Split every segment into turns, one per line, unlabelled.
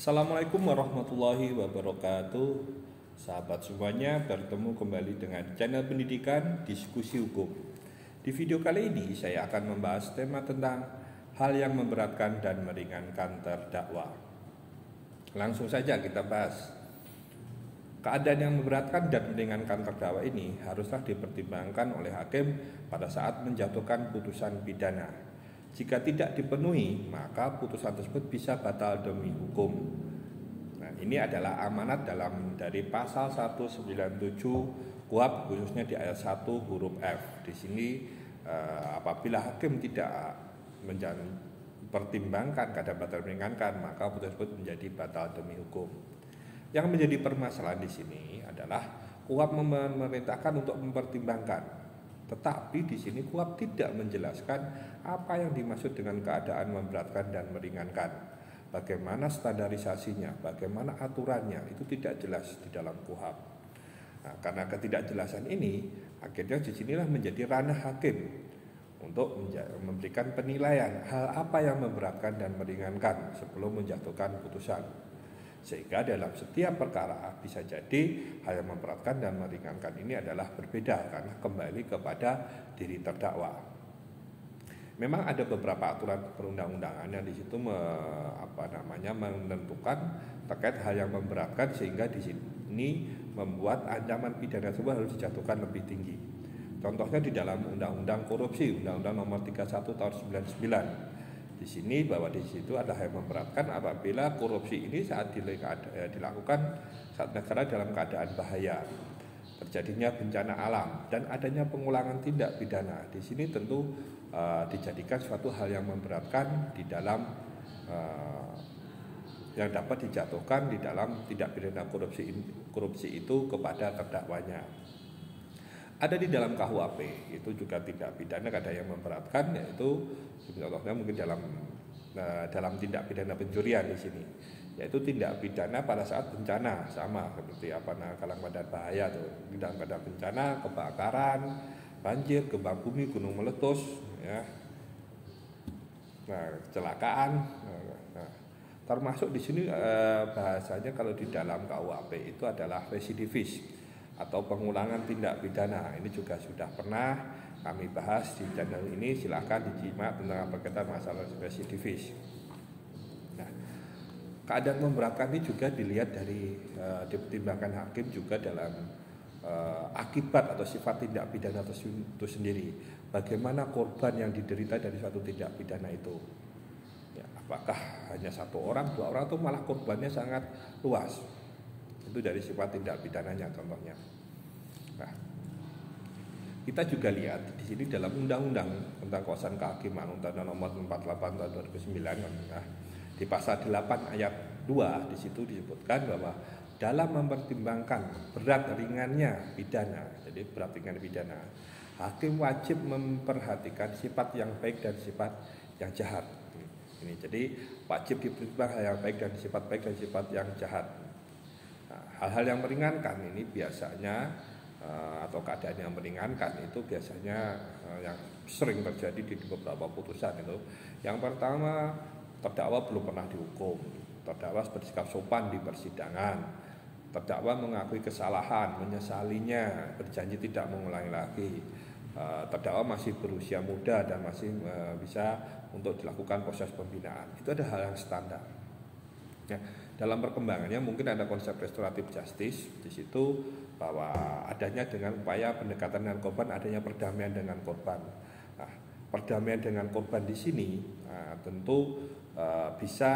Assalamualaikum warahmatullahi wabarakatuh. Sahabat semuanya, bertemu kembali dengan channel pendidikan Diskusi Hukum. Di video kali ini saya akan membahas tema tentang hal yang memberatkan dan meringankan terdakwa. Langsung saja kita bahas. Keadaan yang memberatkan dan meringankan terdakwa ini haruslah dipertimbangkan oleh hakim pada saat menjatuhkan putusan pidana. Jika tidak dipenuhi, maka putusan tersebut bisa batal demi hukum. Nah, ini adalah amanat dari pasal 197 KUHP, khususnya di ayat 1 huruf F. Di sini apabila hakim tidak mempertimbangkan keadaan batal meringankan, maka putusan tersebut menjadi batal demi hukum. Yang menjadi permasalahan di sini adalah KUHP memerintahkan untuk mempertimbangkan. Tetapi di sini KUHP tidak menjelaskan apa yang dimaksud dengan keadaan memberatkan dan meringankan. Bagaimana standarisasinya, bagaimana aturannya, itu tidak jelas di dalam KUHP. Nah, karena ketidakjelasan ini, akhirnya disinilah menjadi ranah hakim untuk memberikan penilaian hal apa yang memberatkan dan meringankan sebelum menjatuhkan putusan. Sehingga dalam setiap perkara bisa jadi hal yang memberatkan dan meringankan ini adalah berbeda karena kembali kepada diri terdakwa. Memang ada beberapa aturan perundang-undangan yang di situ menentukan terkait hal yang memberatkan, sehingga di sini membuat ancaman pidana tersebut harus dijatuhkan lebih tinggi. Contohnya di dalam Undang-Undang Korupsi, Undang-Undang Nomor 31 Tahun 99. Di sini bahwa di situ ada hal yang memberatkan apabila korupsi ini saat dilakukan saat negara dalam keadaan bahaya, terjadinya bencana alam dan adanya pengulangan tindak pidana. Di sini tentu dijadikan suatu hal yang memberatkan di dalam yang dapat dijatuhkan di dalam tindak pidana korupsi itu kepada terdakwanya. Ada di dalam KUHP, itu juga tindak pidana ada yang memberatkan, yaitu contohnya mungkin dalam tindak pidana pencurian di sini, yaitu tindak pidana pada saat bencana, sama seperti kalang badan bahaya tuh, dalam keadaan bencana, kebakaran, banjir, gempa bumi, gunung meletus, ya, kecelakaan. Termasuk di sini bahasanya kalau di dalam KUHP itu adalah residivis atau pengulangan tindak pidana. Ini juga sudah pernah kami bahas di channel ini, silakan disimak tentang berkaitan masalah residivis. Nah, keadaan memberatkan ini juga dilihat dari dipertimbangkan hakim juga dalam akibat atau sifat tindak pidana itu sendiri. Bagaimana korban yang diderita dari suatu tindak pidana itu? Ya, apakah hanya satu orang, dua orang, atau malah korbannya sangat luas? Itu dari sifat tindak pidananya contohnya. Nah, kita juga lihat di sini dalam Undang-Undang tentang Kekuasaan Kehakiman, Undang-Undang Nomor 48 Tahun 2009, nah, di pasal 8 ayat 2 di situ disebutkan bahwa dalam mempertimbangkan berat ringannya pidana, jadi berat ringan pidana, hakim wajib memperhatikan sifat yang baik dan sifat yang jahat. Ini jadi wajib dipertimbangkan hal yang baik dan sifat yang jahat. Hal-hal yang meringankan ini biasanya atau keadaan yang meringankan itu biasanya yang sering terjadi di beberapa putusan itu. Yang pertama, terdakwa belum pernah dihukum, terdakwa bersikap sopan di persidangan, terdakwa mengakui kesalahan, menyesalinya, berjanji tidak mengulangi lagi, terdakwa masih berusia muda dan masih bisa untuk dilakukan proses pembinaan. Itu ada hal yang standar. Ya, dalam perkembangannya mungkin ada konsep restoratif justice di situ, bahwa adanya dengan upaya pendekatan dengan korban, adanya perdamaian dengan korban. Nah, perdamaian dengan korban di sini tentu bisa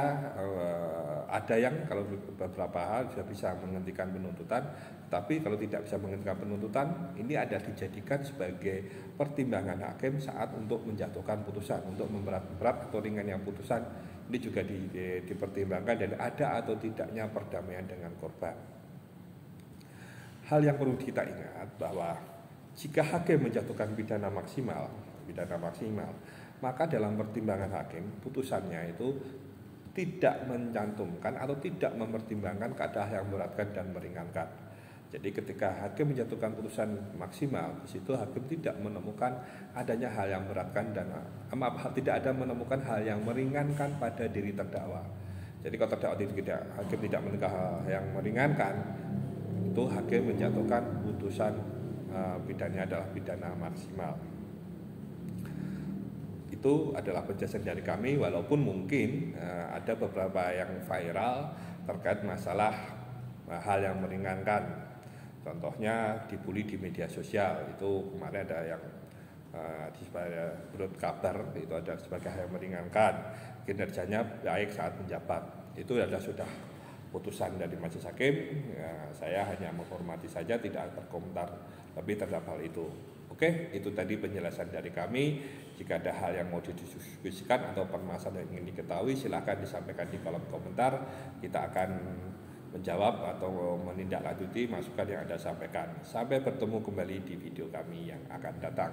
ada yang kalau beberapa hal sudah bisa menghentikan penuntutan, tapi kalau tidak bisa menghentikan penuntutan, ini ada dijadikan sebagai pertimbangan hakim saat untuk menjatuhkan putusan, untuk memberat atau ringannya putusan. Ini juga dipertimbangkan dan ada atau tidaknya perdamaian dengan korban. Hal yang perlu kita ingat bahwa jika hakim menjatuhkan pidana maksimal, maka dalam pertimbangan hakim putusannya itu tidak mencantumkan atau tidak mempertimbangkan keadaan yang memberatkan dan meringankan. Jadi ketika hakim menjatuhkan putusan maksimal, di situ hakim tidak menemukan adanya hal yang memberatkan dan tidak ada menemukan hal yang meringankan pada diri terdakwa. Jadi kalau terdakwa hakim tidak menemukan hal yang meringankan, itu hakim menjatuhkan putusan pidananya adalah pidana maksimal. Itu adalah penjelasan dari kami, walaupun mungkin ada beberapa yang viral terkait masalah hal yang meringankan. Contohnya dibully di media sosial, itu kemarin ada yang menurut kabar itu ada sebagai hal yang meringankan, kinerjanya baik saat menjabat. Itu adalah sudah putusan dari majelis hakim. Saya hanya menghormati saja, tidak berkomentar lebih terhadap hal itu. Oke, itu tadi penjelasan dari kami. Jika ada hal yang mau didiskusikan atau permasalahan yang ingin diketahui, silakan disampaikan di kolom komentar. Kita akan menjawab atau menindaklanjuti masukan yang Anda sampaikan. Sampai bertemu kembali di video kami yang akan datang.